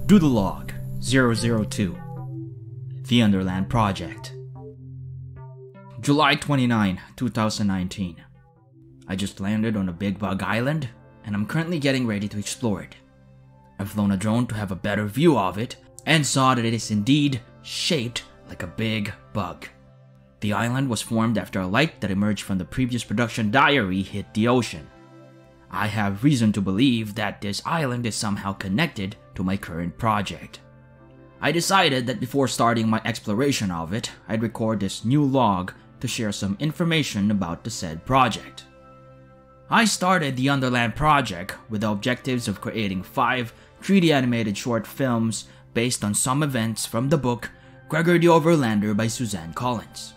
Doodlelog 002 The Underland Project. July 29, 2019. I just landed on a big bug island, and I'm currently getting ready to explore it. I've flown a drone to have a better view of it, and saw that it is indeed shaped like a big bug. The island was formed after a light that emerged from the previous production diary hit the ocean. I have reason to believe that this island is somehow connected to my current project. I decided that before starting my exploration of it, I'd record this new log to share some information about the said project. I started the Underland project with the objectives of creating 5 3D animated short films based on some events from the book Gregor the Overlander by Suzanne Collins.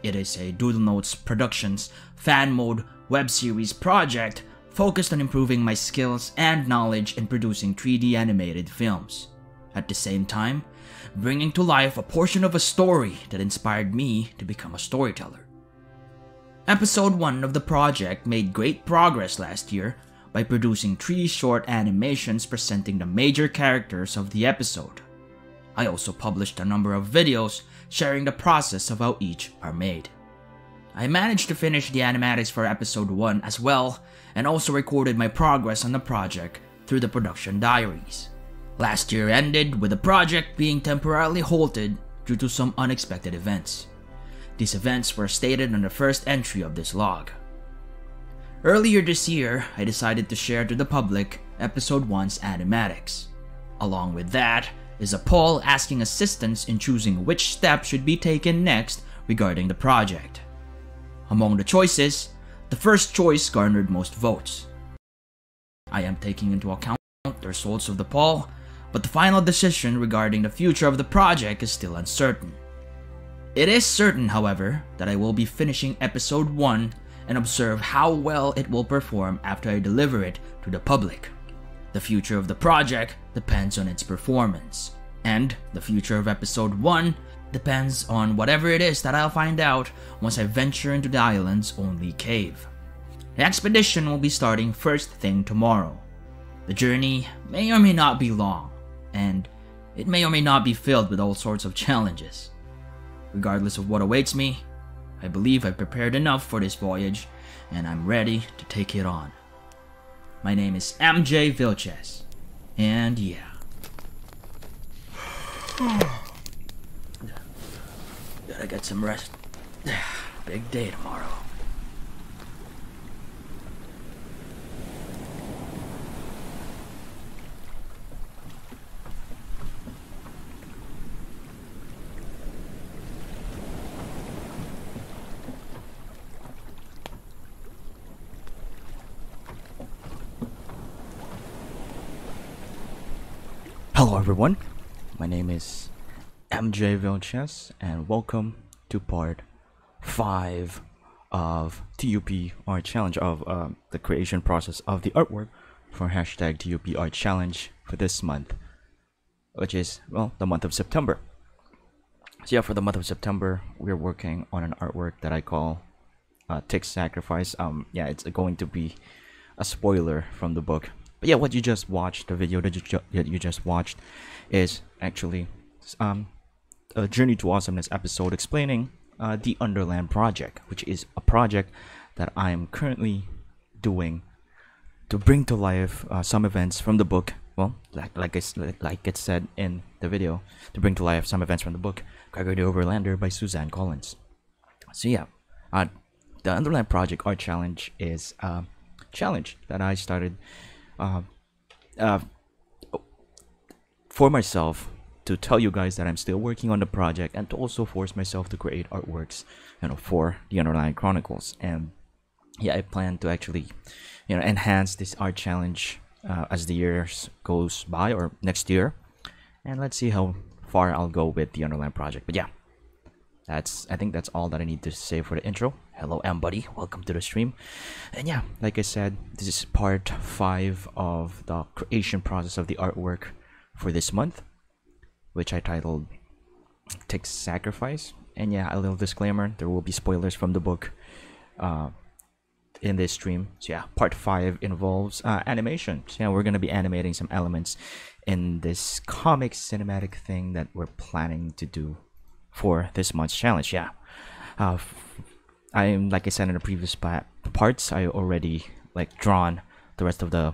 It is a Doodle Notes Productions fan mode web series project focused on improving my skills and knowledge in producing 3D animated films. At the same time, bringing to life a portion of a story that inspired me to become a storyteller. Episode 1 of the project made great progress last year by producing 3 short animations presenting the major characters of the episode. I also published a number of videos sharing the process of how each are made. I managed to finish the animatics for episode 1 as well, and also recorded my progress on the project through the production diaries. Last year ended with the project being temporarily halted due to some unexpected events. These events were stated on the first entry of this log. Earlier this year, I decided to share to the public episode 1's animatics. Along with that is a poll asking assistance in choosing which step should be taken next regarding the project. Among the choices, the first choice garnered most votes. I am taking into account the results of the poll, but the final decision regarding the future of the project is still uncertain. It is certain, however, that I will be finishing episode 1 and observe how well it will perform after I deliver it to the public. The future of the project depends on its performance, and the future of episode 1 depends on whatever it is that I'll find out once I venture into the island's only cave. The expedition will be starting first thing tomorrow. The journey may or may not be long, and it may or may not be filled with all sorts of challenges. Regardless of what awaits me, I believe I've prepared enough for this voyage, and I'm ready to take it on. My name is MJ Vilches, and yeah. Gotta get some rest. Big day tomorrow. Hello everyone, my name is MJ Vilches, and welcome to part 5 of TUP Art Challenge, of the creation process of the artwork for hashtag TUP Art Challenge for this month, which is, well, the month of September. So yeah, for the month of September, we're working on an artwork that I call Tick Sacrifice. Yeah, it's going to be a spoiler from the book. But yeah, what you just watched, the video that you just watched, is actually a Journey to Awesomeness episode explaining the Underland project, which is a project that I am currently doing to bring to life some events from the book. Well, like it said in the video, to bring to life some events from the book Gregor the Overlander by Suzanne Collins. So yeah, the Underland Project Art Challenge is a challenge that I started for myself, to tell you guys that I'm still working on the project, and to also force myself to create artworks, for the Underland Chronicles. And yeah, I plan to actually, enhance this art challenge as the years goes by, or next year, and let's see how far I'll go with the Underland project. But yeah, I think that's all that I need to say for the intro. Hello Mbuddy, welcome to the stream. And yeah, like I said, this is part 5 of the creation process of the artwork for this month, which I titled Tick Sacrifice. And yeah, a little disclaimer, there will be spoilers from the book in this stream. So yeah, part 5 involves animation. So yeah, we're gonna be animating some elements in this comic cinematic thing that we're planning to do for this month's challenge. Yeah, I'm like I said in the previous parts, I already like drawn the rest of the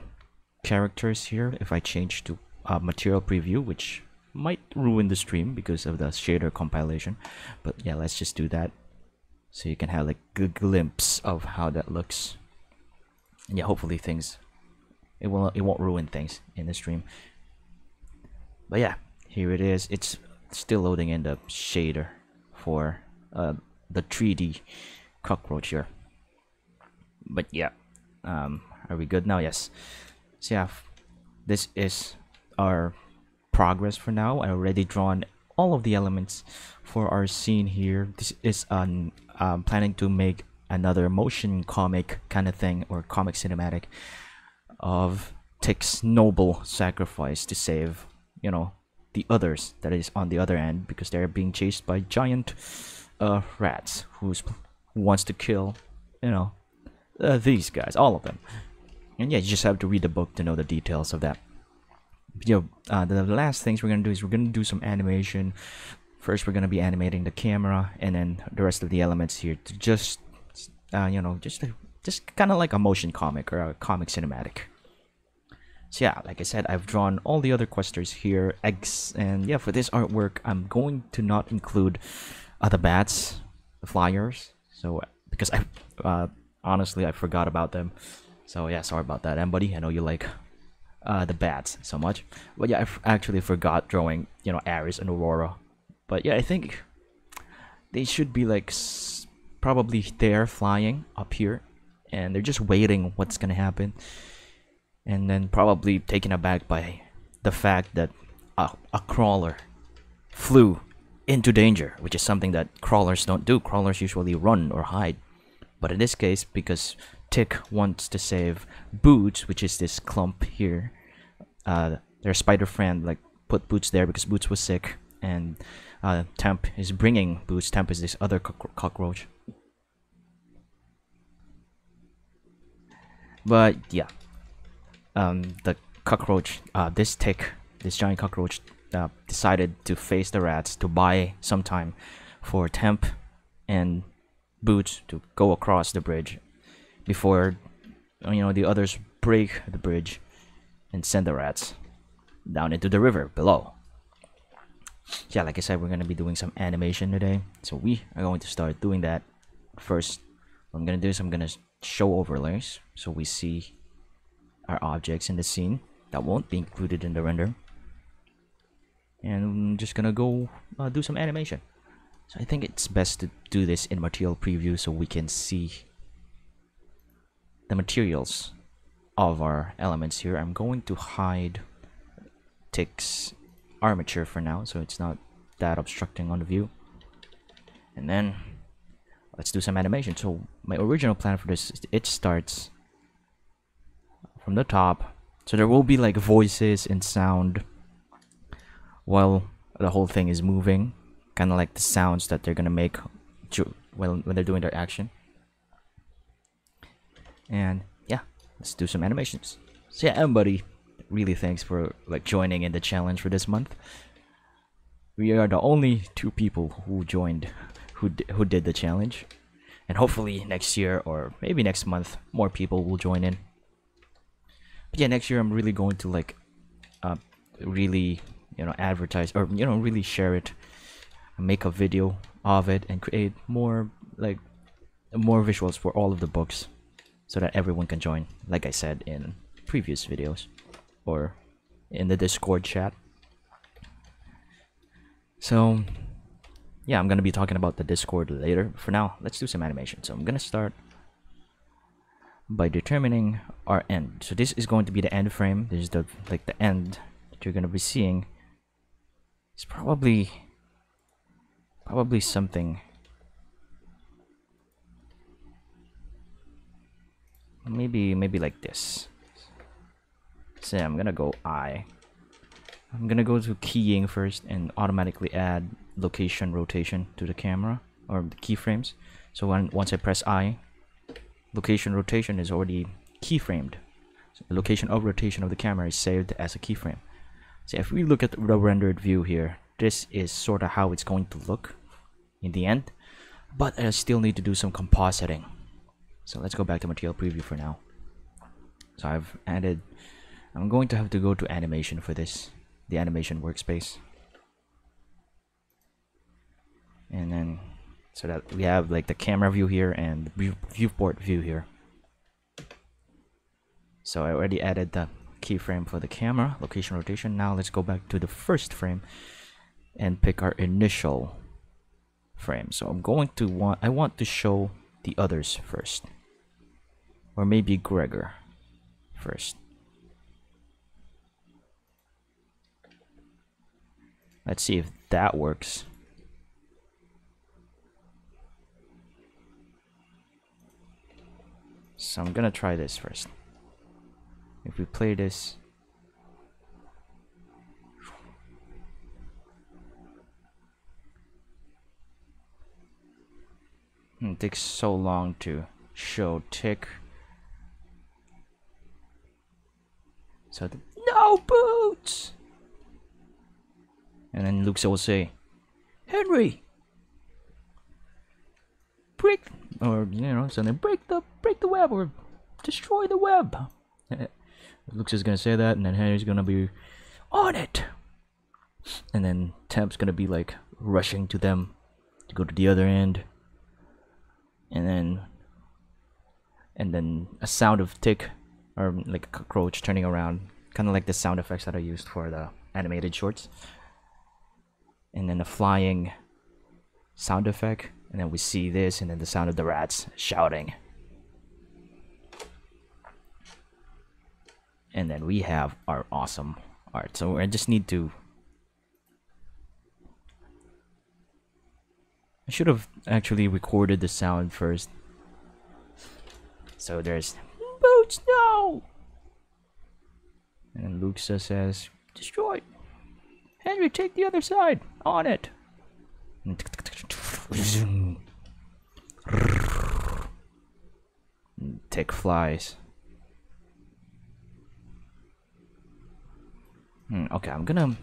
characters here. If I change to material preview, which might ruin the stream because of the shader compilation, but yeah, let's just do that so you can have like a glimpse of how that looks. And yeah, hopefully it won't ruin things in the stream. But yeah, here it is. It's still loading in the shader for the 3D cockroach here. But yeah, are we good now? Yes. So yeah, this is our progress for now. I already drawn all of the elements for our scene here. This is planning to make another motion comic kind of thing, or comic cinematic, of Tick's noble sacrifice to save, you know, the others that is on the other end, because they're being chased by giant rats who wants to kill, you know, these guys, all of them. And yeah, you just have to read the book to know the details of that. You know, the last things we're gonna do is we're gonna do some animation. First, we're gonna be animating the camera, and then the rest of the elements here to just, you know, just kind of like a motion comic or a comic cinematic. So yeah, like I said, I've drawn all the other questers here, eggs, and yeah, for this artwork, I'm going to not include the bats, the flyers. So because I honestly I forgot about them. So yeah, sorry about that, Mbuddy. I know you like the bats so much, but yeah, I actually forgot drawing, you know, Ares and Aurora. But yeah, I think they should be like probably there flying up here, and they're just waiting what's gonna happen, and then probably taken aback by the fact that a crawler flew into danger, which is something that crawlers don't do. Crawlers usually run or hide, but in this case, because Tick wants to save Boots, which is this clump here, their spider friend like put Boots there because Boots was sick, and Temp is bringing Boots. Temp is this other cockroach. But yeah, the cockroach, this Tick, this giant cockroach, decided to face the rats to buy some time for Temp and Boots to go across the bridge before, you know, the others break the bridge and send the rats down into the river below. Yeah, like I said, we're gonna be doing some animation today, so we are going to start doing that. First, what I'm gonna do is I'm gonna show overlays so we see our objects in the scene that won't be included in the render, and I'm just gonna go do some animation. So I think it's best to do this in material preview so we can see the materials of our elements here. I'm going to hide Tick's armature for now, so it's not that obstructing on the view. And then let's do some animation. So my original plan for this is it starts from the top, so there will be like voices and sound while the whole thing is moving, kind of like the sounds that they're gonna make when they're doing their action. And yeah, let's do some animations. So yeah, everybody, really thanks for like joining in the challenge for this month. We are the only 2 people who joined, who did the challenge, and hopefully next year or maybe next month more people will join in. But yeah, next year I'm really going to like really, you know, advertise, or you know, really share it, make a video of it, and create more visuals for all of the books, so that everyone can join, like I said in previous videos or in the Discord chat. So yeah, I'm gonna be talking about the Discord later. For now, let's do some animation. So I'm gonna start by determining our end. So this is going to be the end frame. This is the end that you're gonna be seeing. It's probably something, maybe like this. So I'm gonna go I'm gonna go to keying first and automatically add location rotation to the camera or the keyframes. So once I press I, location rotation is already keyframed. So the location of rotation of the camera is saved as a keyframe. So if we look at the rendered view here, this is sort of how it's going to look in the end, but I still need to do some compositing. So let's go back to material preview for now. So I'm going to have to go to animation for this, the animation workspace. And then, so that we have like the camera view here and the viewport view here. So I already added the keyframe for the camera, location rotation. Now let's go back to the first frame and pick our initial frame. So I want to show the others first. Or maybe Gregor first. Let's see if that works. So I'm gonna try this first. If we play this, it takes so long to show tick. So no boots. And then Luke will say, Henry, break, or you know, something, break the web or destroy the web. Luke's is gonna say that, and then Henry's gonna be on it, and then Temp's gonna be like rushing to them to go to the other end, and then a sound of tick, or like a cockroach turning around, kind of like the sound effects that I used for the animated shorts, and then a flying sound effect, and then we see this, and then the sound of the rats shouting. And then we have our awesome art. So I just need to... I should have actually recorded the sound first. So there's... Boots, no! And then Luke says, destroy! Henry, take the other side! On it! Tick flies. Okay, I'm gonna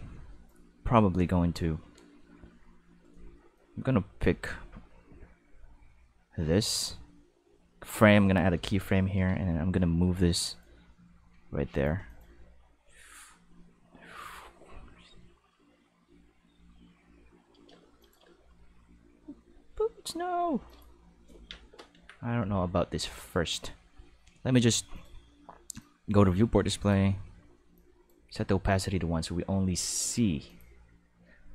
pick this frame. I'm gonna add a keyframe here, and then I'm gonna move this right there. Boots, no! I don't know about this first. Let me just go to viewport display. Set the opacity to 1 so we only see.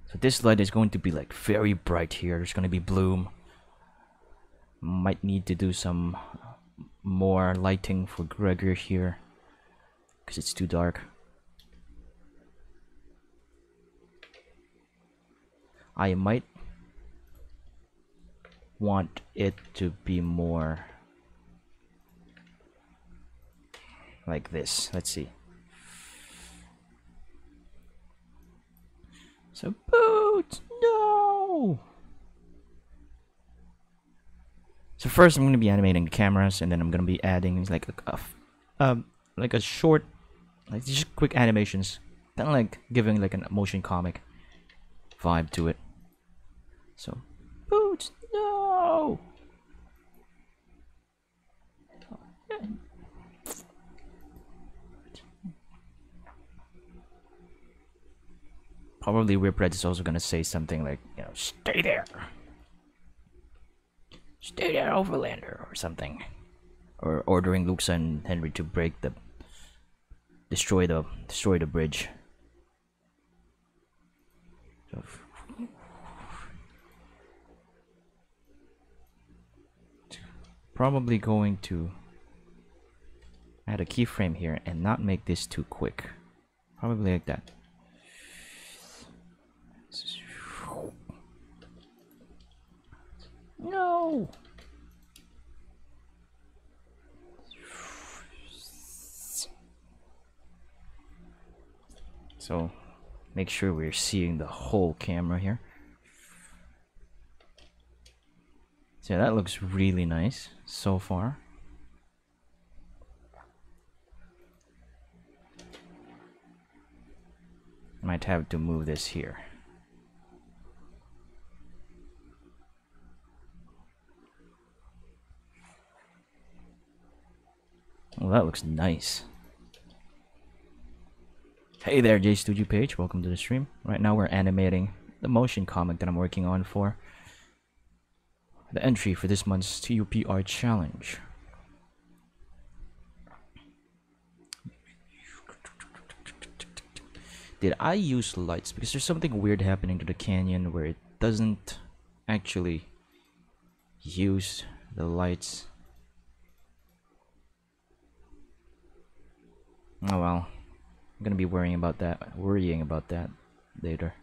So this light is going to be like very bright here. There's going to be bloom. Might need to do some more lighting for Gregor here because it's too dark. I might want it to be more like this. Let's see. So boots, no! So first I'm going to be animating the cameras, and then I'm going to be adding like a short, like just quick animations, kind of like giving like a motion comic vibe to it. So boots, no! Probably Whipred is also gonna say something like, you know, stay there, Overlander, or something, or ordering Luke and Henry to destroy the bridge. So, probably going to add a keyframe here and not make this too quick. Probably like that. No. So make sure we're seeing the whole camera here. So that looks really nice so far. Might have to move this here. Well, that looks nice. Hey there, J Studio Page. Welcome to the stream. Right now we're animating the motion comic that I'm working on for the entry for this month's TUPR challenge. Did I use lights? Because there's something weird happening to the canyon where it doesn't actually use the lights. Oh well, I'm gonna be worrying about that later.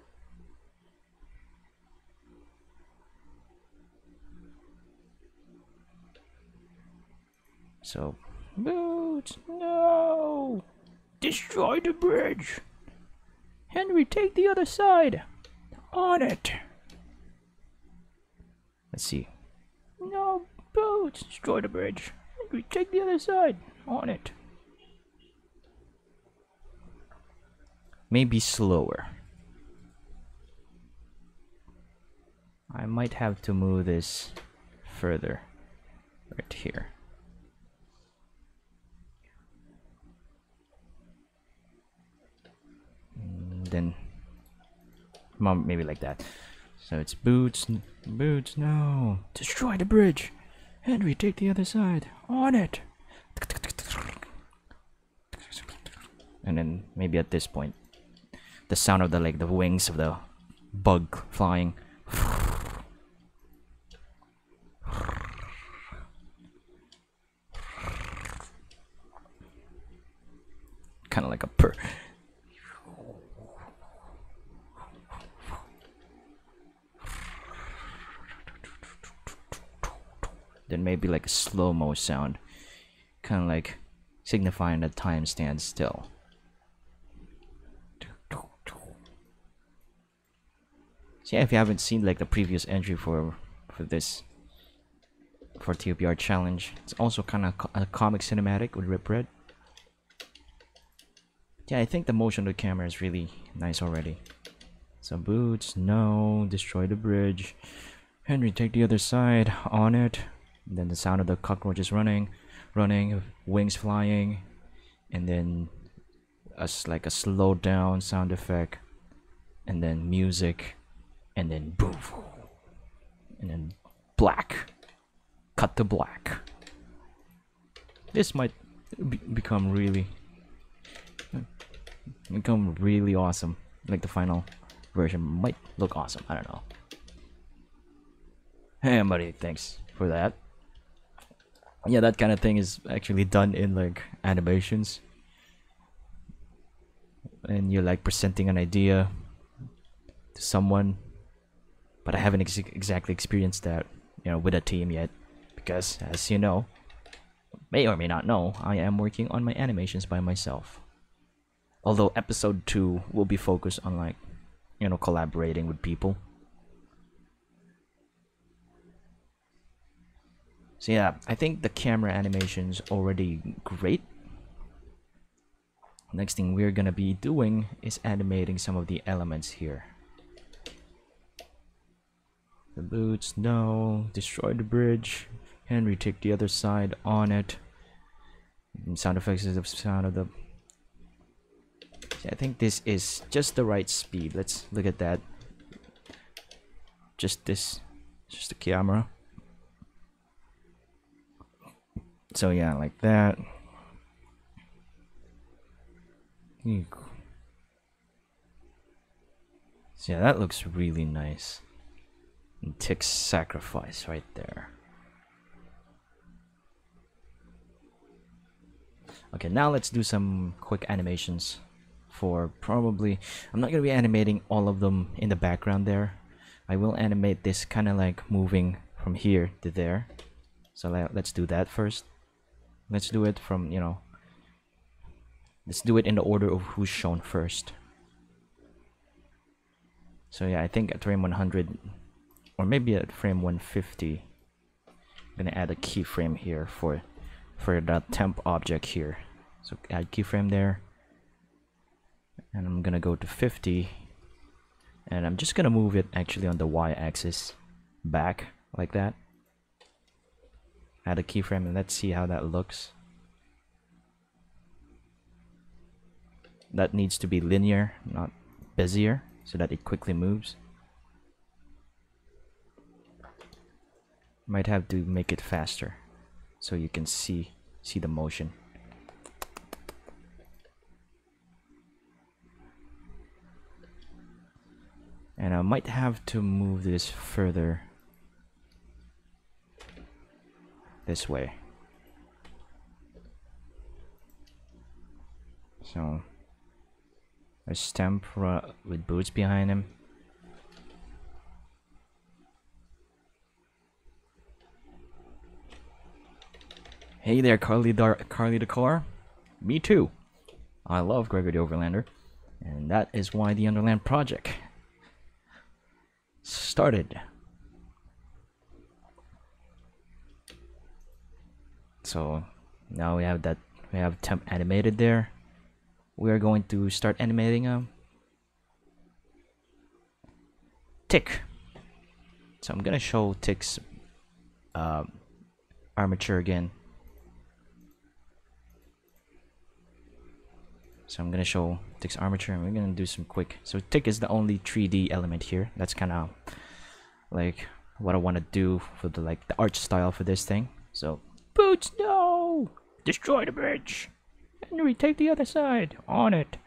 So, Boots, no! Destroy the bridge! Henry, take the other side! On it! Let's see. No, Boots, destroy the bridge! Henry, take the other side! On it! Maybe slower. I might have to move this further. Right here. Then maybe like that. So it's Boots, no, destroy the bridge. Henry, take the other side. On it. And then maybe at this point, the sound of the the wings of the bug flying. Kind of like a purr. Then maybe like a slow-mo sound, kind of like signifying that time stands still. So yeah, if you haven't seen like the previous entry for TUPR challenge, it's also kind of a comic cinematic with Rip Red. Yeah, I think the motion of the camera is really nice already. So Boots, no, destroy the bridge. Henry, take the other side. On it. And then the sound of the cockroaches running, wings flying, and then like a slowed down sound effect, and then music, and then boom, and then black. Cut to black. This might become really awesome. Like the final version might look awesome. I don't know. Hey, Mbuddy, thanks for that. Yeah, that kind of thing is actually done in like animations, and you're like presenting an idea to someone, but I haven't exactly experienced that, you know, with a team yet, because as you know, may or may not know, I am working on my animations by myself. Although episode 2 will be focused on like, you know, collaborating with people. So yeah, I think the camera animation's already great. Next thing we're gonna be doing is animating some of the elements here. The Boots, no, destroy the bridge. Henry, take the other side. On it. And sound effects is the sound of the... So I think this is just the right speed. Let's look at that. Just the camera. So yeah, like that. So yeah, that looks really nice. And Tick's sacrifice right there. Okay, now let's do some quick animations for probably... I'm not going to be animating all of them in the background there. I will animate this kind of like moving from here to there. So let's do that first. Let's do it from, you know... Let's do it in the order of who's shown first. So yeah, I think at frame 100, or maybe at frame 150, I'm gonna add a keyframe here for the temp object here. So add keyframe there, and I'm gonna go to 50, and I'm just gonna move it actually on the y-axis back like that. Add a keyframe and let's see how that looks. That needs to be linear, not bezier, so that it quickly moves. Might have to make it faster so you can see the motion. And I might have to move this further this way. So a stamp with boots behind him. Hey there, Carly the car. Me too. I love Gregor the Overlander, and that is why the Underland project started. So now we have that. We have temp animated there. We are going to start animating a tick. So I'm gonna show tick's armature again. So I'm gonna show tick's armature, and we're gonna do some quick. So tick is the only 3D element here. That's kind of like what I want to do for the the art style for this thing. So boots, no, destroy the bridge. Henry, take the other side. On it.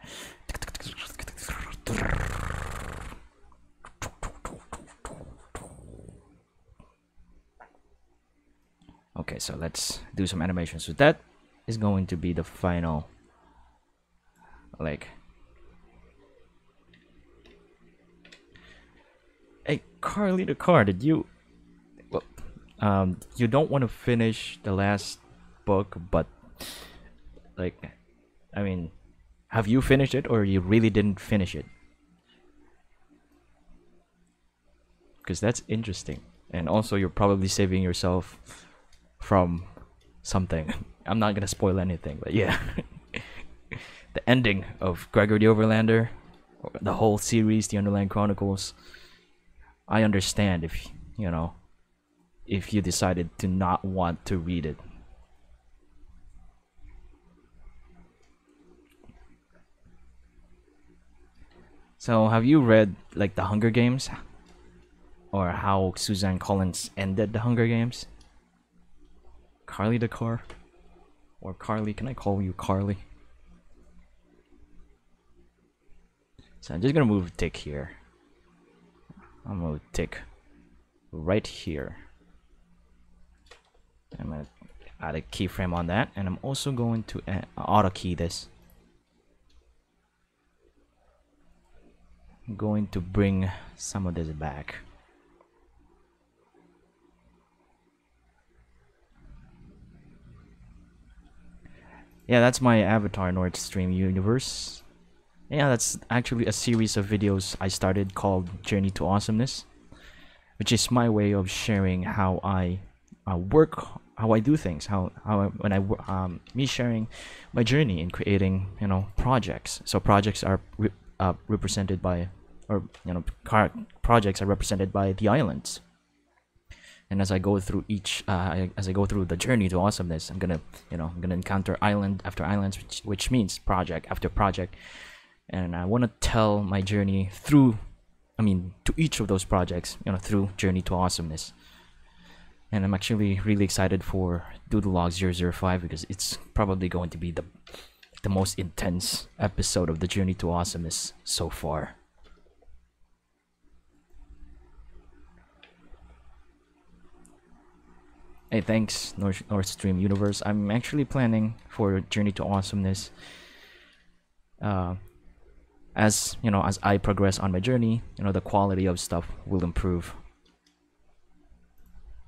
Okay, so let's do some animation. So that is going to be the final, like, hey, Carly the car, did you, well, you don't want to finish the last book, but like, I mean, have you finished it, or you really didn't finish it? Because that's interesting, and also you're probably saving yourself from something. I'm not gonna spoil anything, but yeah. The ending of Gregor the Overlander, the whole series, the Underland Chronicles, I understand if, you know, if you decided to not want to read it. So have you read like the Hunger Games, or how Suzanne Collins ended the Hunger Games? Carly the car, or Carly, can I call you Carly? So I'm just gonna move tick here. I'm gonna move tick right here. I'm gonna add a keyframe on that, and I'm also going to auto key this. I'm going to bring some of this back. Yeah, that's my avatar Nord Stream universe. Yeah, that's actually a series of videos I started called Journey to Awesomeness, which is my way of sharing how I work, how I do things, me sharing my journey in creating, you know, projects. So projects are represented by, or you know, projects are represented by the islands. And as I go through as I go through the journey to awesomeness, I'm gonna encounter island after island, which means project after project. And I want to tell my journey through, to each of those projects, you know, through Journey to Awesomeness. And I'm actually really excited for Doodlelog 005 because it's probably going to be the most intense episode of the Journey to Awesomeness so far. Hey, thanks, North Stream Universe. I'm actually planning for Journey to Awesomeness. As you know, as I progress on my journey, you know, the quality of stuff will improve,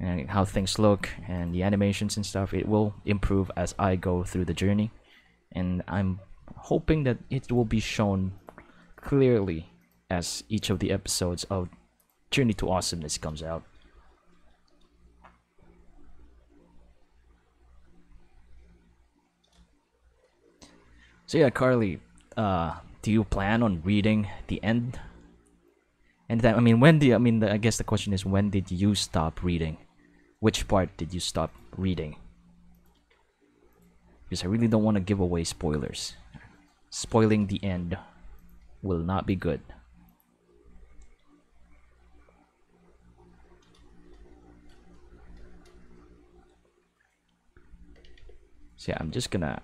and how things look and the animations and stuff, it will improve as I go through the journey. And I'm hoping that it will be shown clearly as each of the episodes of Journey to Awesomeness comes out. So yeah, Carly, do you plan on reading the end? And then, I mean, when do you, I mean, I guess the question is, when did you stop reading? Which part did you stop reading? Because I really don't want to give away spoilers. Spoiling the end will not be good. So yeah, I'm just gonna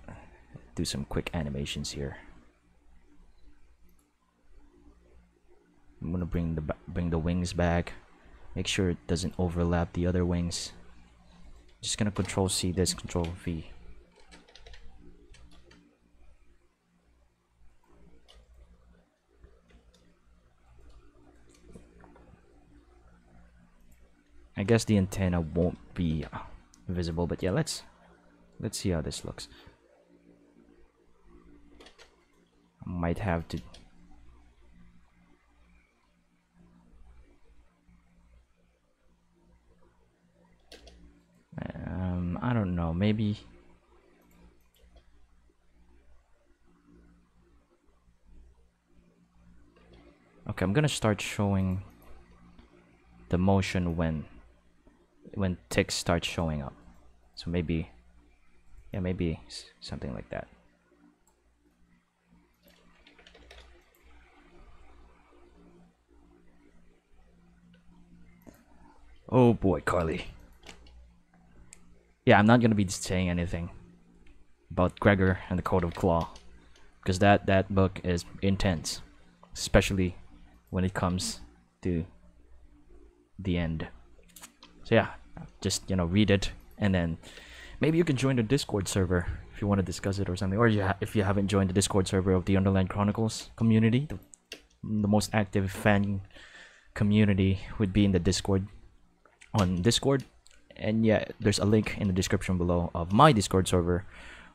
do some quick animations here. I'm gonna bring the wings back. Make sure it doesn't overlap the other wings. Just gonna Control C this, Control V. I guess the antenna won't be visible, but yeah, let's see how this looks. I might have to. I don't know, maybe. Okay, I'm gonna start showing the motion when ticks start showing up. So maybe, yeah, maybe something like that. Oh boy, Carly. Yeah, I'm not gonna be saying anything about Gregor and the Code of Claw, because that book is intense, especially when it comes to the end. So yeah, just, you know, read it, and then maybe you can join the Discord server if you want to discuss it or something. Or if you haven't joined the Discord server of the Underland Chronicles community, the most active fan community would be in the Discord, on Discord. And yeah, there's a link in the description below of my Discord server,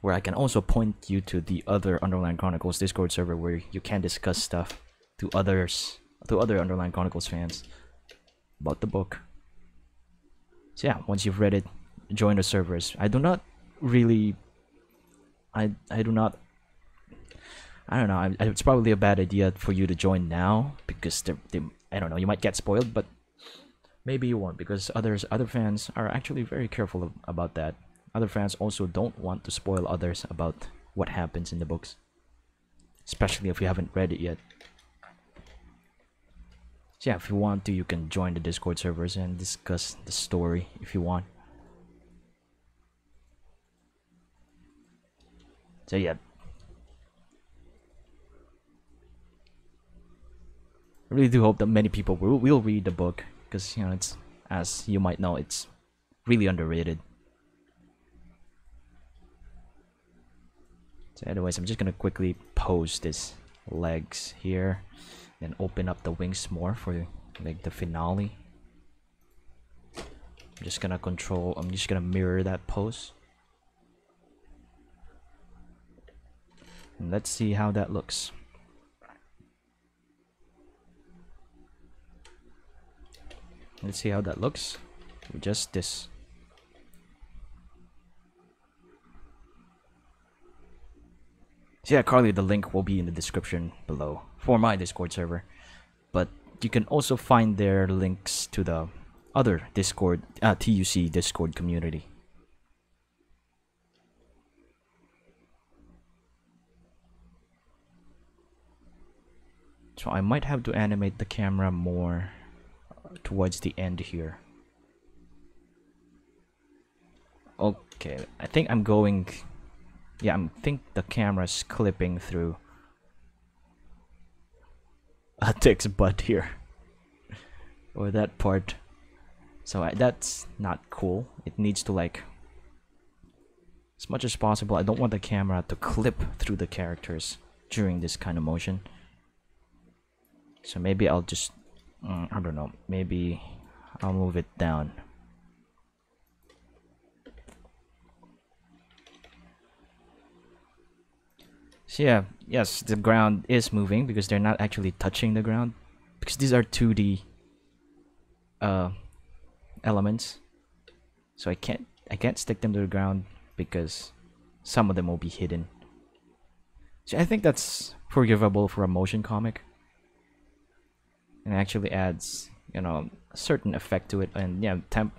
where I can also point you to the other Underland Chronicles Discord server, where you can discuss stuff to other Underland Chronicles fans about the book. So yeah, once you've read it, join the servers. I do not really, I don't know. It's probably a bad idea for you to join now, because I don't know, you might get spoiled, but maybe you won't, because other fans are actually very careful about that. Other fans also don't want to spoil others about what happens in the books, especially if you haven't read it yet. So yeah, if you want to, you can join the Discord servers and discuss the story if you want. So yeah, I really do hope that many people will read the book, because, you know, it's, as you might know, it's really underrated. So anyways, I'm just gonna quickly pose this legs here and open up the wings more for like the finale. I'm just gonna mirror that pose, and let's see how that looks. Let's see how that looks with just this. So yeah, Carly, the link will be in the description below for my Discord server, but you can also find their links to the other Discord, TUC Discord community. So I might have to animate the camera more towards the end here. Okay, I think I'm going. Yeah, I think the camera's clipping through a tick's butt here, or that part. So that's not cool. It needs to, like, as much as possible, I don't want the camera to clip through the characters during this kind of motion. So maybe I'll just, I don't know, maybe I'll move it down. So yeah, yes, the ground is moving because they're not actually touching the ground, because these are 2D elements. So I can't stick them to the ground because some of them will be hidden. So I think that's forgivable for a motion comic. And it actually adds, you know, a certain effect to it. And yeah, temp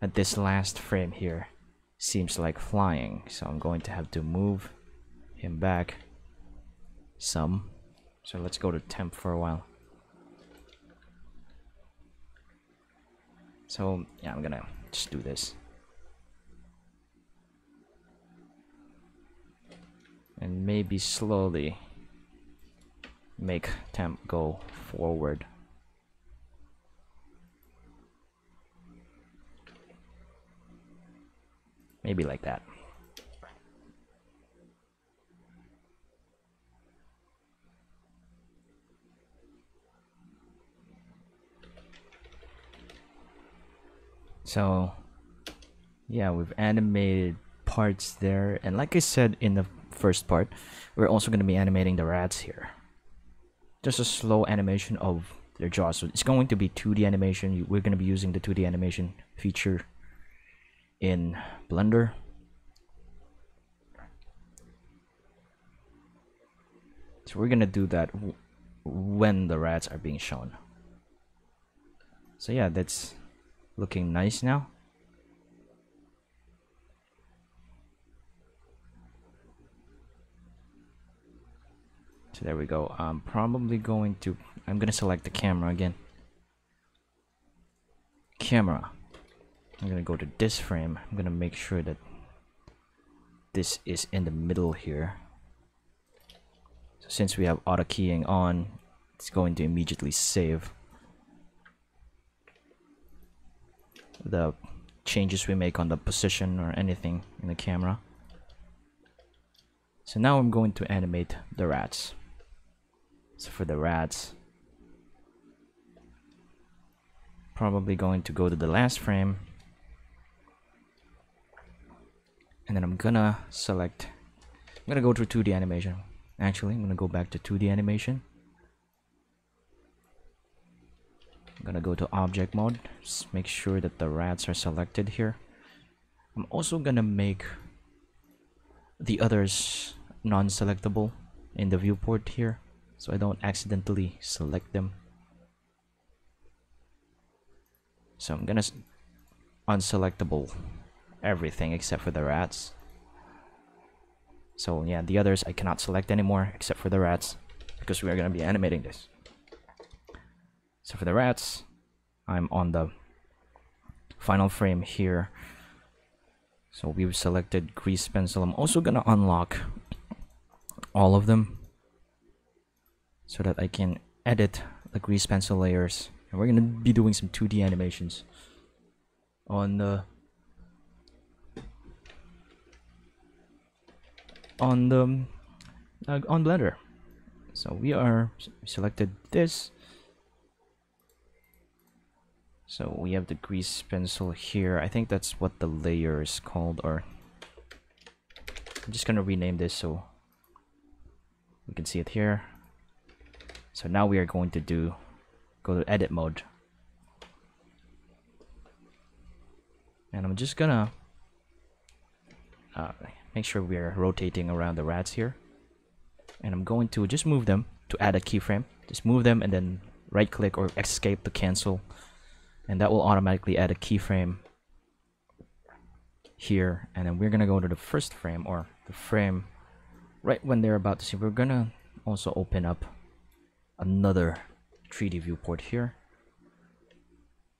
at this last frame here seems like flying. So I'm going to have to move him back some. So let's go to temp for a while. So yeah, I'm gonna just do this. And maybe slowly make temp go forward. Maybe like that. So yeah, we've animated parts there, and like I said in the first part, we're also going to be animating the rats here. Just a slow animation of their jaws. So it's going to be 2D animation. We're going to be using the 2D animation feature in Blender. So we're going to do that when the rats are being shown. So yeah, that's looking nice now. So there we go. I'm gonna select the camera again. Camera. I'm gonna go to this frame. I'm gonna make sure that this is in the middle here. So since we have auto keying on, it's going to immediately save the changes we make on the position or anything in the camera. So now I'm going to animate the rats. So for the rats, probably going to go to the last frame, and then I'm gonna go to 2D animation. Actually, I'm gonna go back to 2D animation. I'm gonna go to object mode, just make sure that the rats are selected here. I'm also gonna make the others non-selectable in the viewport here, so I don't accidentally select them. So I'm gonna unselectable everything except for the rats. So yeah, the others I cannot select anymore except for the rats, because we are gonna be animating this. So for the rats, I'm on the final frame here. So we've selected grease pencil. I'm also gonna unlock all of them so that I can edit the grease pencil layers. And we're gonna be doing some 2D animations on the on Blender. So we selected this. So we have the grease pencil here. I think that's what the layer is called, or I'm just gonna rename this so we can see it here. So now we are going to go to edit mode, and I'm just gonna make sure we are rotating around the rats here, and I'm going to just move them to add a keyframe. Just move them and then right click or escape to cancel, and that will automatically add a keyframe here. And then we're gonna go to the first frame, or the frame right when they're about to see. We're gonna also open up another 3D viewport here.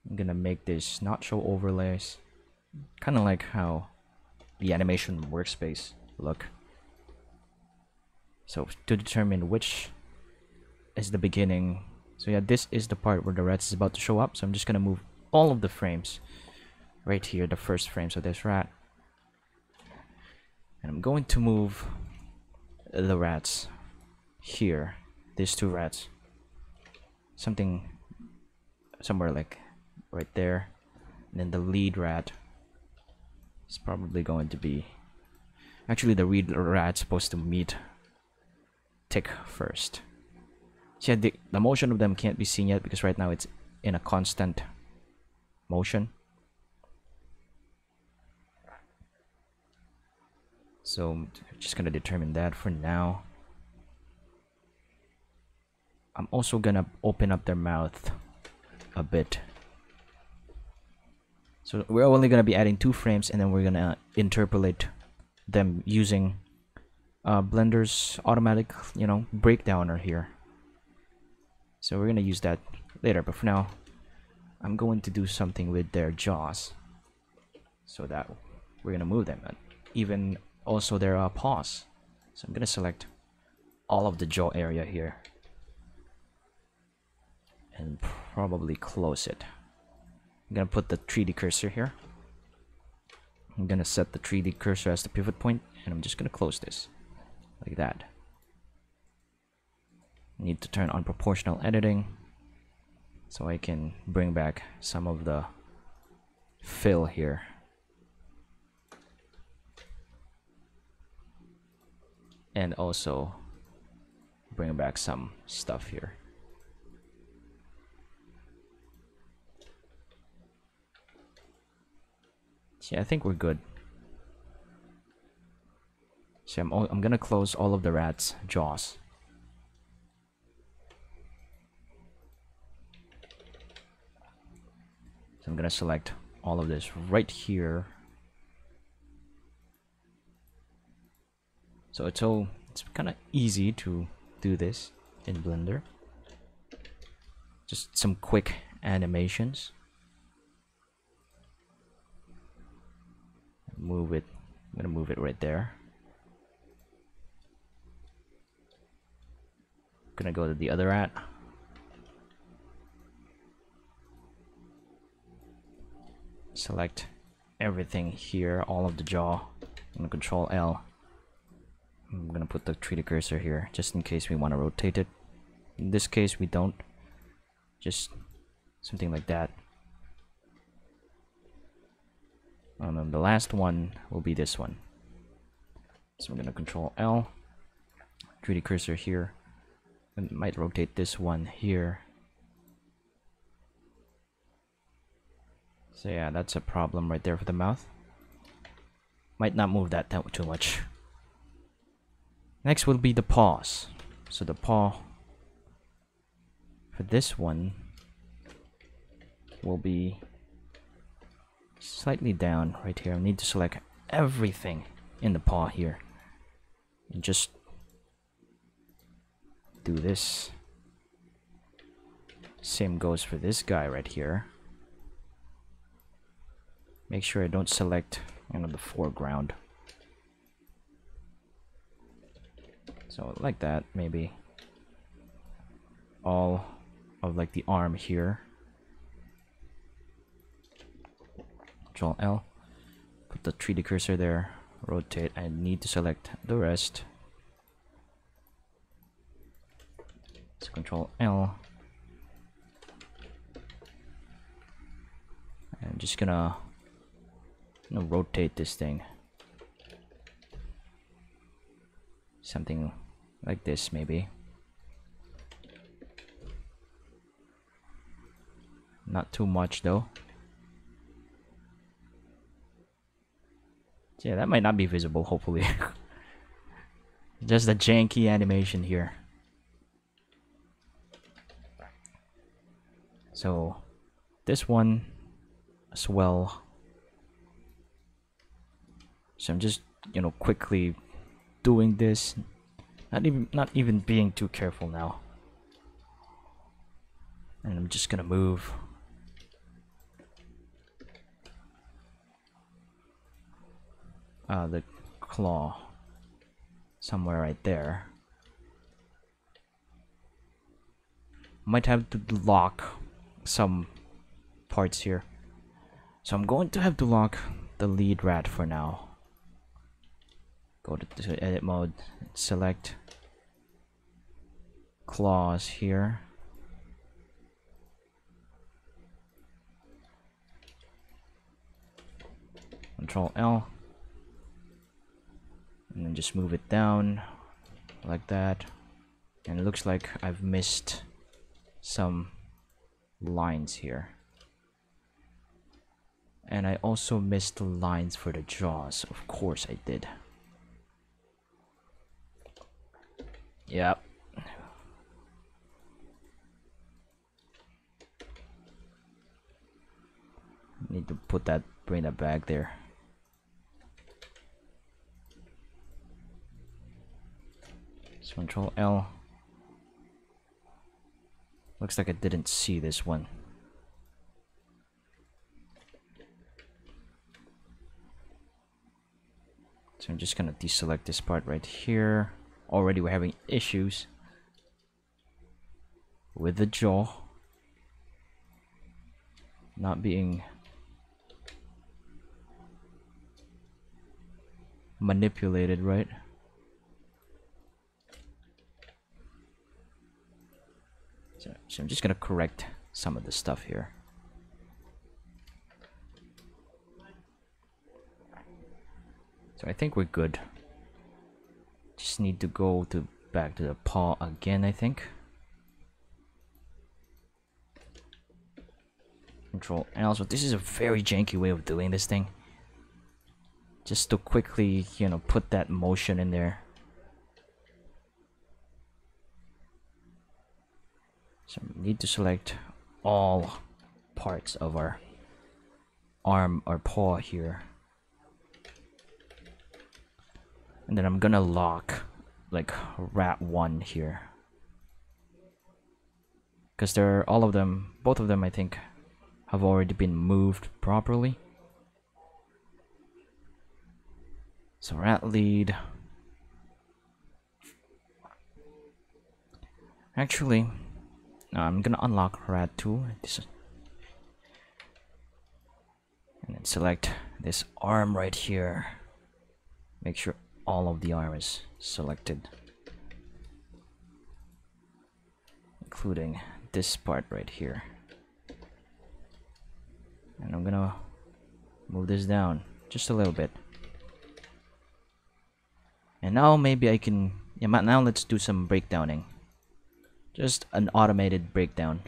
I'm gonna make this not show overlays, kind of like how the animation workspace look. So to determine which is the beginning. So yeah, this is the part where the rat is about to show up. So I'm just gonna move all of the frames right here, the first frame, so there's rat. And I'm going to move the rats here, these two rats, somewhere like right there. And then the lead rat is probably going to be, actually the lead rat's supposed to meet tick first. So yeah, the motion of them can't be seen yet because right now it's in a constant motion. So I'm just gonna determine that for now. I'm also gonna open up their mouth a bit. So we're only gonna be adding 2 frames, and then we're gonna interpolate them using Blender's automatic, breakdowner here. So we're gonna use that later, but for now, I'm going to do something with their jaws, so that we're gonna move them, and even also their paws. So I'm gonna select all of the jaw area here, and probably close it. I'm gonna put the 3D cursor here. I'm gonna set the 3D cursor as the pivot point, and I'm just gonna close this like that. I need to turn on proportional editing so I can bring back some of the fill here. And also bring back some stuff here. Yeah, I think we're good. So I'm gonna close all of the rat's jaws. So I'm gonna select all of this right here. So it's kind of easy to do this in Blender. Just some quick animations. Move it. I'm gonna move it right there. Gonna go to the other rat. Select everything here, all of the jaw. I'm gonna Control L. I'm gonna put the 3D cursor here just in case we want to rotate it. In this case, we don't. Just something like that. And then the last one will be this one. So I'm gonna Control L, 3D cursor here, and might rotate this one here. So yeah, that's a problem right there for the mouth. Might not move that too much. Next will be the paws. So the paw for this one will be slightly down right here. I need to select everything in the paw here and just do this. Same goes for this guy right here. Make sure I don't select the foreground. So like that, maybe all of like the arm here. Control L, put the 3D cursor there, rotate. I need to select the rest. So Control L. I'm just gonna rotate this thing. Something like this, maybe. Not too much though. Yeah, that might not be visible, hopefully. Just a janky animation here. So this one as well. So I'm just quickly doing this, not even being too careful now. And I'm just gonna move the claw somewhere right there. Might have to lock some parts here, so I'm going to have to lock the lead rat for now. Go to edit mode, select claws here. Control L. And then just move it down like that. And it looks like I've missed some lines here. And I also missed the lines for the jaws. Of course I did. Yep. Need to bring that back there. So Control L. Looks like I didn't see this one. So I'm just gonna deselect this part right here. Already we're having issues with the jaw not being manipulated right. So I'm just gonna correct some of the stuff here. So I think we're good. Just need to go back to the paw again, I think. Control L. So this is a very janky way of doing this thing. Just to quickly, you know, put that motion in there. So we need to select all parts of our arm or paw here. And then I'm gonna lock like rat 1 here. Because they're all of them, both of them I think have already been moved properly. So rat lead. Actually, I'm gonna unlock rat 2. And then select this arm right here. Make sure all of the arm is selected, including this part right here. And I'm gonna move this down just a little bit. And now maybe I can, yeah, now let's do some breakdowning. Just an automated breakdown.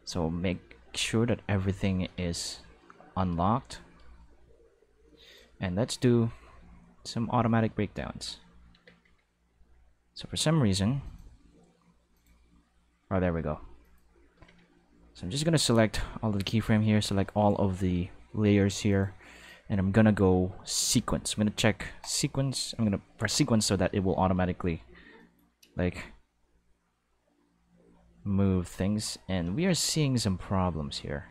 So make sure that everything is unlocked. And let's do some automatic breakdowns. So for some reason, oh, there we go. So I'm just gonna select all of the keyframe here, select all of the layers here, and I'm gonna go sequence. I'm gonna check sequence. I'm gonna press sequence so that it will automatically like move things, and we are seeing some problems here.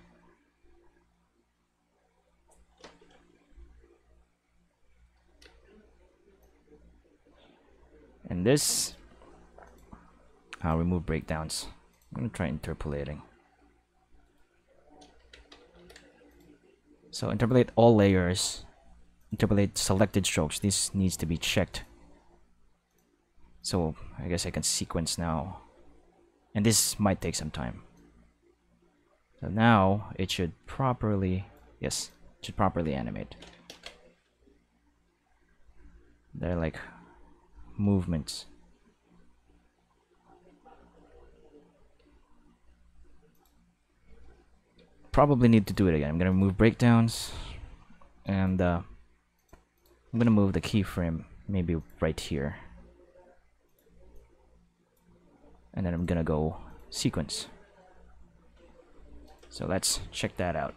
And this, I'll remove breakdowns. I'm gonna try interpolating. So interpolate all layers, interpolate selected strokes. This needs to be checked. So I guess I can sequence now. And this might take some time. So now it should properly, yes, it should properly animate. They're like movements. Probably need to do it again. I'm gonna move breakdowns, and I'm gonna move the keyframe maybe right here, and then I'm gonna go sequence. So let's check that out.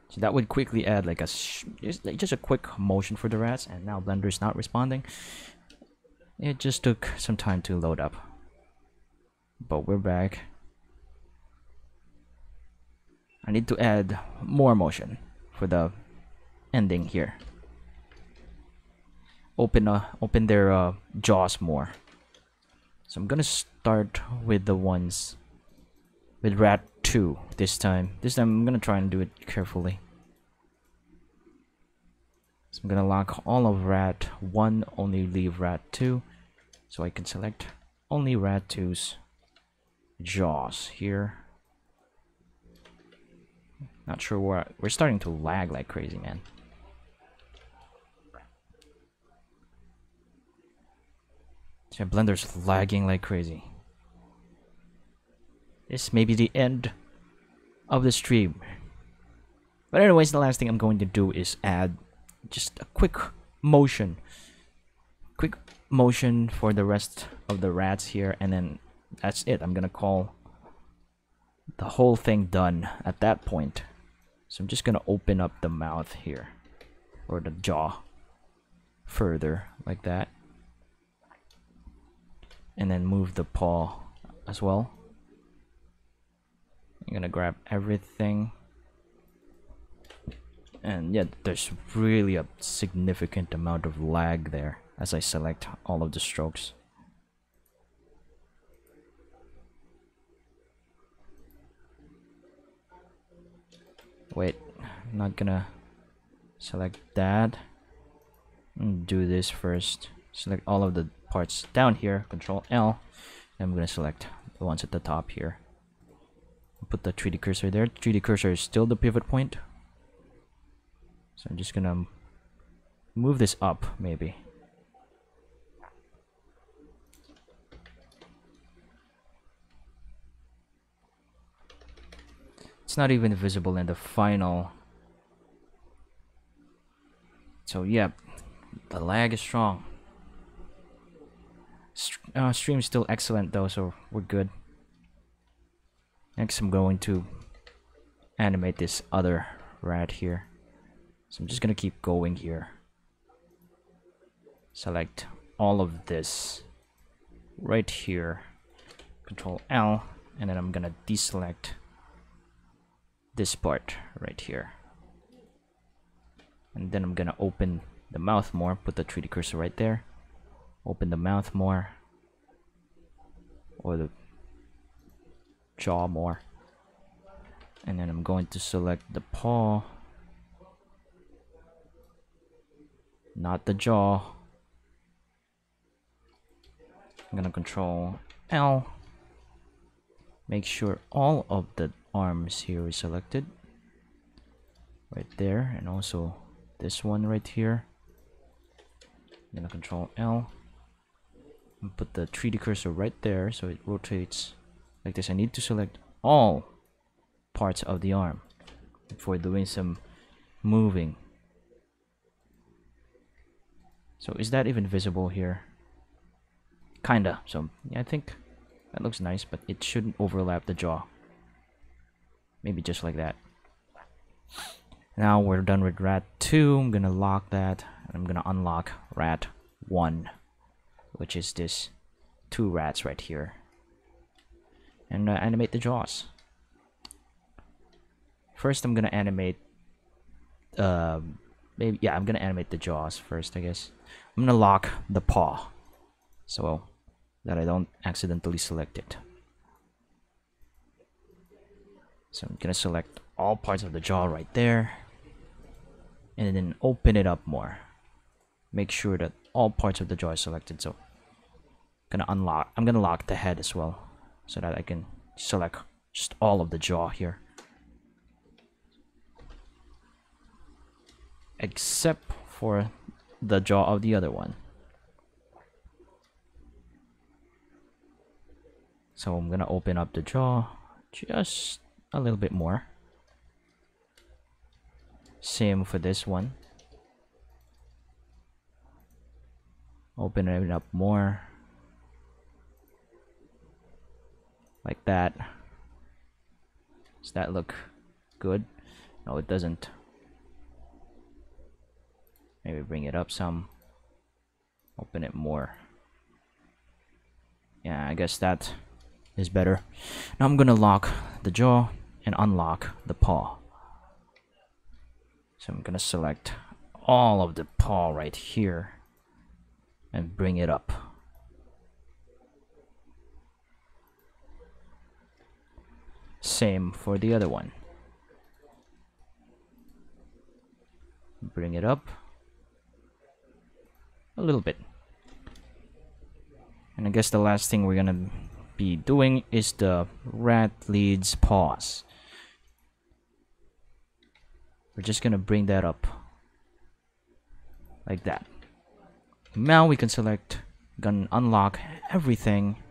So that would quickly add like just a quick motion for the rats, and now Blender's not responding. It just took some time to load up, but we're back. I need to add more motion for the ending here. Open their jaws more. So I'm gonna start with the ones with rat 2 this time. This time I'm gonna try and do it carefully. So I'm gonna lock all of rat 1, only leave rat 2, so I can select only rat 2's jaws here. Not sure where we're starting to lag like crazy, man. So Blender's lagging like crazy. This may be the end of the stream. But anyways, the last thing I'm going to do is add just a quick motion. Quick motion for the rest of the rats here, and then that's it. I'm gonna call the whole thing done at that point. So I'm just gonna open up the mouth here, or the jaw further, like that. And then move the paw as well. I'm gonna grab everything. And yeah, there's really a significant amount of lag there as I select all of the strokes. Wait, I'm not gonna select that. Do this first. Select all of the parts down here, Control L. And I'm gonna select the ones at the top here. Put the 3D cursor there. 3D cursor is still the pivot point. So I'm just gonna move this up, maybe. It's not even visible in the final. So yeah, the lag is strong. Stream is still excellent though, so we're good. Next I'm going to animate this other rat here. So I'm just gonna keep going here. Select all of this right here. Control L, and then I'm gonna deselect this part right here. And then I'm gonna open the mouth more, put the 3D cursor right there. Open the mouth more, or the jaw more. And then I'm going to select the paw, not the jaw. I'm gonna Control L. Make sure all of the arms here is selected. Right there, and also this one right here. I'm gonna Control L. And put the 3D cursor right there so it rotates like this. I need to select all parts of the arm before doing some moving. So is that even visible here? Kinda. So yeah, I think that looks nice, but it shouldn't overlap the jaw. Maybe just like that. Now we're done with rat 2. I'm gonna lock that, and I'm gonna unlock rat 1, which is this 2 rats right here, and animate the jaws. First I'm gonna animate I'm gonna animate the jaws first, I guess. I'm gonna lock the paw so that I don't accidentally select it. So I'm gonna select all parts of the jaw right there, and then open it up more. Make sure that all parts of the jaw is selected. So I'm gonna lock the head as well, so that I can select just all of the jaw here, except for the jaw of the other one. So I'm gonna open up the jaw just a little bit more. Same for this one. Open it up more. Like that. Does that look good? No, it doesn't. Maybe bring it up some. Open it more. Yeah, I guess that is better. Now I'm gonna lock the jaw and unlock the paw. So I'm gonna select all of the paw right here and bring it up. Same for the other one. Bring it up a little bit. And I guess the last thing we're gonna be doing is the rat lead's paws. We're just gonna bring that up like that. Now we can select, gonna unlock everything,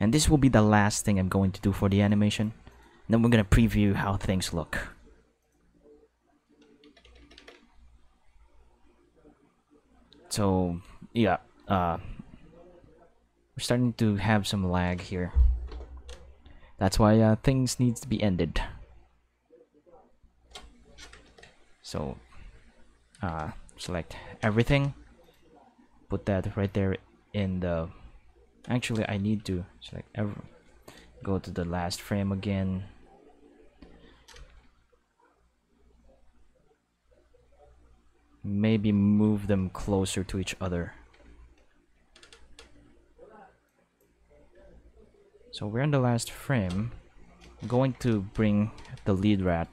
and this will be the last thing I'm going to do for the animation. And then we're gonna preview how things look. So yeah, we're starting to have some lag here. That's why things needs to be ended. So select everything, put that right there in the. Actually, I need to select go to the last frame again. Maybe move them closer to each other. So we're in the last frame. I'm going to bring the lead rat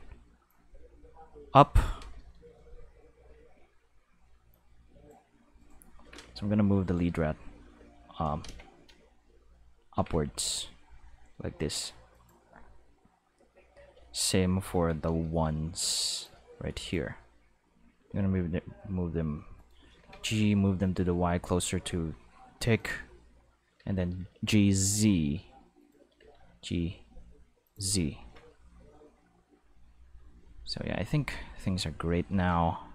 up. So I'm gonna move the lead rat upwards like this. Same for the ones right here. I'm gonna move them G, move them to the Y closer to tick, and then GZ. GZ. So yeah, I think things are great now.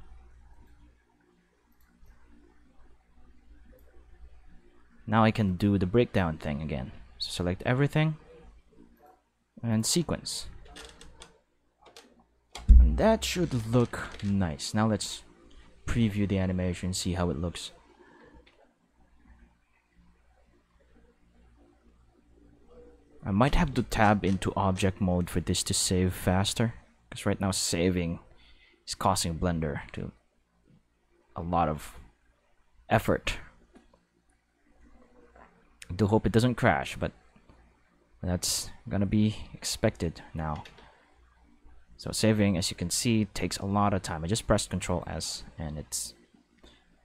Now I can do the breakdown thing again. So select everything and sequence. And that should look nice. Now let's preview the animation, see how it looks. I might have to tab into object mode for this to save faster, because right now saving is causing Blender to a lot of effort. I do hope it doesn't crash, but that's gonna be expected now. So saving, as you can see, takes a lot of time. I just pressed Ctrl S and it's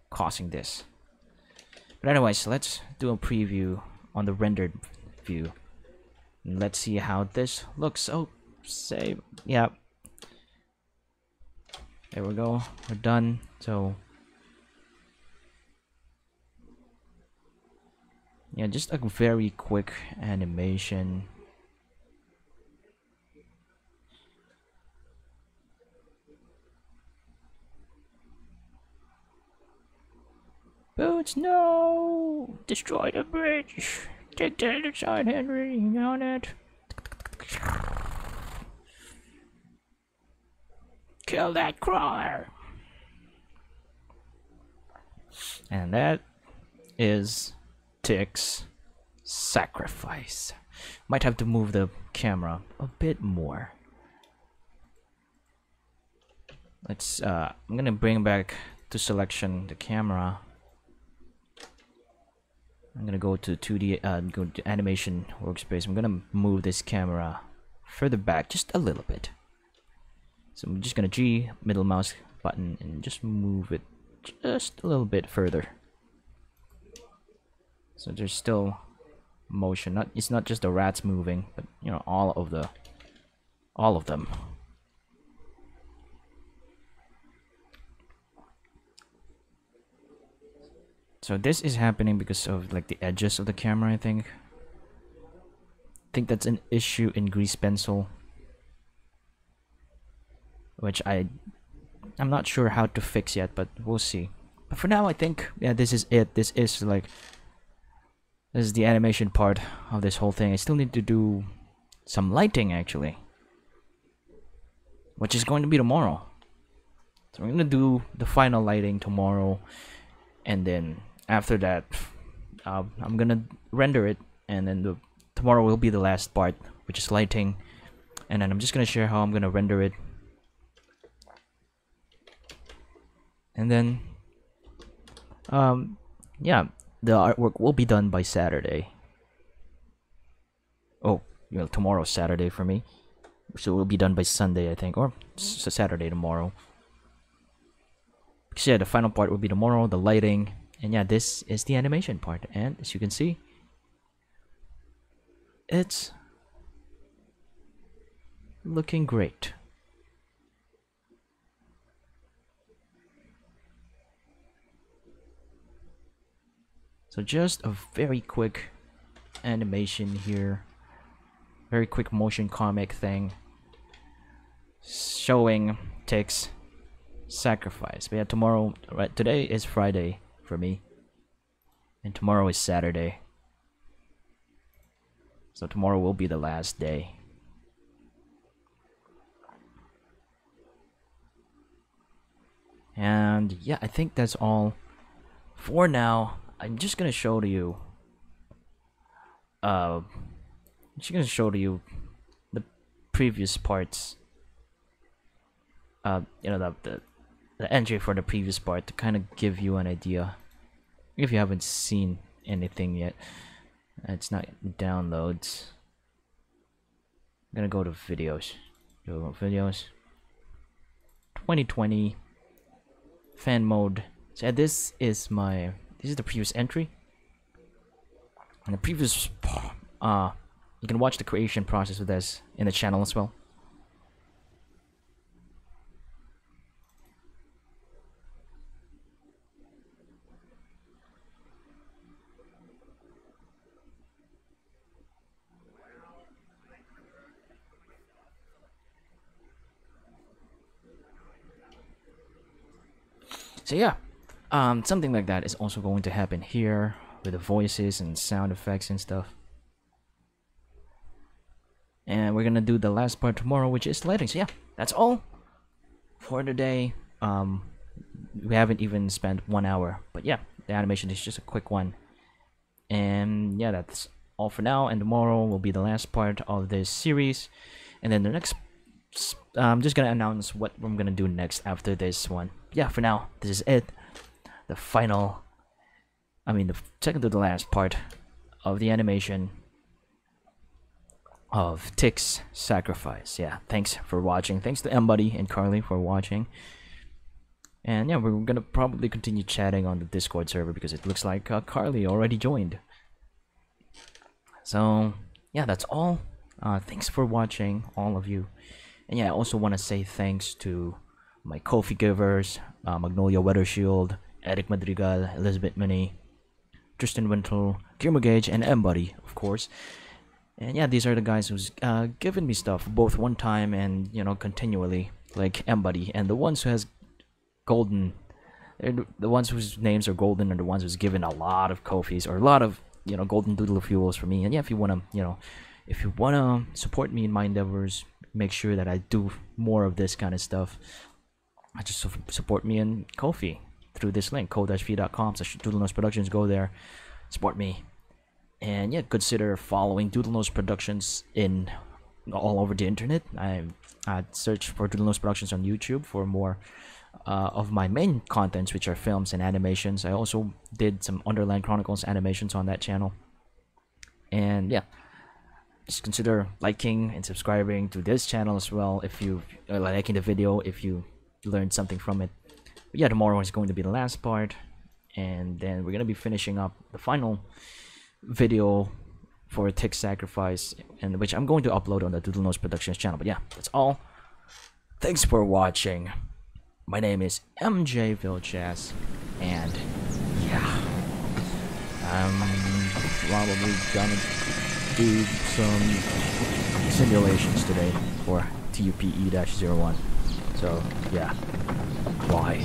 causing this. But anyways, let's do a preview on the rendered view. And let's see how this looks. Oh, save. Yeah. There we go. We're done. So yeah, just a very quick animation. Boots, no! Destroy the bridge! Take the other side, Henry, on it! Kill that crawler! And that is Tick's sacrifice. Might have to move the camera a bit more. Let's, I'm gonna bring back to selection the camera. I'm gonna go to 2D, go to animation workspace. I'm gonna move this camera further back just a little bit. So I'm just gonna G, middle mouse button, and just move it just a little bit further. So there's still motion. It's not just the rats moving, but you know, all of them. So this is happening because of like the edges of the camera, I think. That's an issue in Grease Pencil, which I'm not sure how to fix yet, but we'll see. But for now, I think, yeah, this is it. This is the animation part of this whole thing. I still need to do some lighting, actually, which is going to be tomorrow. So we're gonna do the final lighting tomorrow, and then after that, I'm gonna render it, and then tomorrow will be the last part, which is lighting, and then I'm just gonna share how I'm gonna render it, and then yeah, the artwork will be done by Saturday. Oh, you know, tomorrow's Saturday for me, so it will be done by Sunday, I think, or Saturday tomorrow. So yeah, the final part will be tomorrow, the lighting, and yeah, this is the animation part, and as you can see, it's looking great. So just a very quick animation here, very quick motion comic thing showing Tick's sacrifice. But yeah, tomorrow, right, today is Friday, for me. And tomorrow is Saturday. So tomorrow will be the last day. And yeah, I think that's all for now. I'm just gonna show to you the previous parts. You know, the entry for the previous part to kind of give you an idea if you haven't seen anything yet. It's not downloads. I'm gonna go to videos. Go to videos. 2020 fan mode. So this is the previous entry. And the previous you can watch the creation process of this in the channel as well. So yeah, something like that is also going to happen here with the voices and sound effects and stuff. And we're gonna do the last part tomorrow, which is lighting. So yeah, that's all for today. We haven't even spent 1 hour, but yeah, the animation is just a quick one. And yeah, that's all for now. And tomorrow will be the last part of this series. And then the next, I'm just gonna announce what I'm gonna do next after this one. Yeah, for now, this is it. The final, the second to the last part of the animation of Tick's Sacrifice. Yeah, thanks for watching. Thanks to Mbuddy and Carly for watching. And yeah, we're gonna probably continue chatting on the Discord server because it looks like Carly already joined. So yeah, that's all. Thanks for watching, all of you. And yeah, I also want to say thanks to my KoFi givers, Magnolia Weathershield, Erick Madrigal, Munie, Tristan Wintle, GulliermoGage, and Mbuddy, of course. And yeah, these are the guys who's given me stuff both one time and, you know, continually, like Mbuddy. And the ones who has golden, the ones whose names are golden are the ones who's given a lot of KoFis or a lot of, you know, golden doodle fuels for me. And yeah, if you wanna, you know, if you wanna support me in my endeavors, make sure that I do more of this kind of stuff. Just support me in KoFi through this link, ko-fi.com/DoodleNoseProductions. Go there, support me, and yeah, consider following Doodle Nose Productions in all over the internet. I search for Doodle Nose Productions on YouTube for more of my main contents, which are films and animations. I also did some Underland Chronicles animations on that channel, and yeah, just consider liking and subscribing to this channel as well if you are liking the video, if you learned something from it. But yeah, tomorrow is going to be the last part, and then we're gonna be finishing up the final video for Tick's Sacrifice, and which I'm going to upload on the Doodle Nose Productions channel. But yeah, that's all. Thanks for watching. My name is MJ Vilchas, and yeah, I'm probably gonna do some simulations today for TUPE-01. So yeah, bye.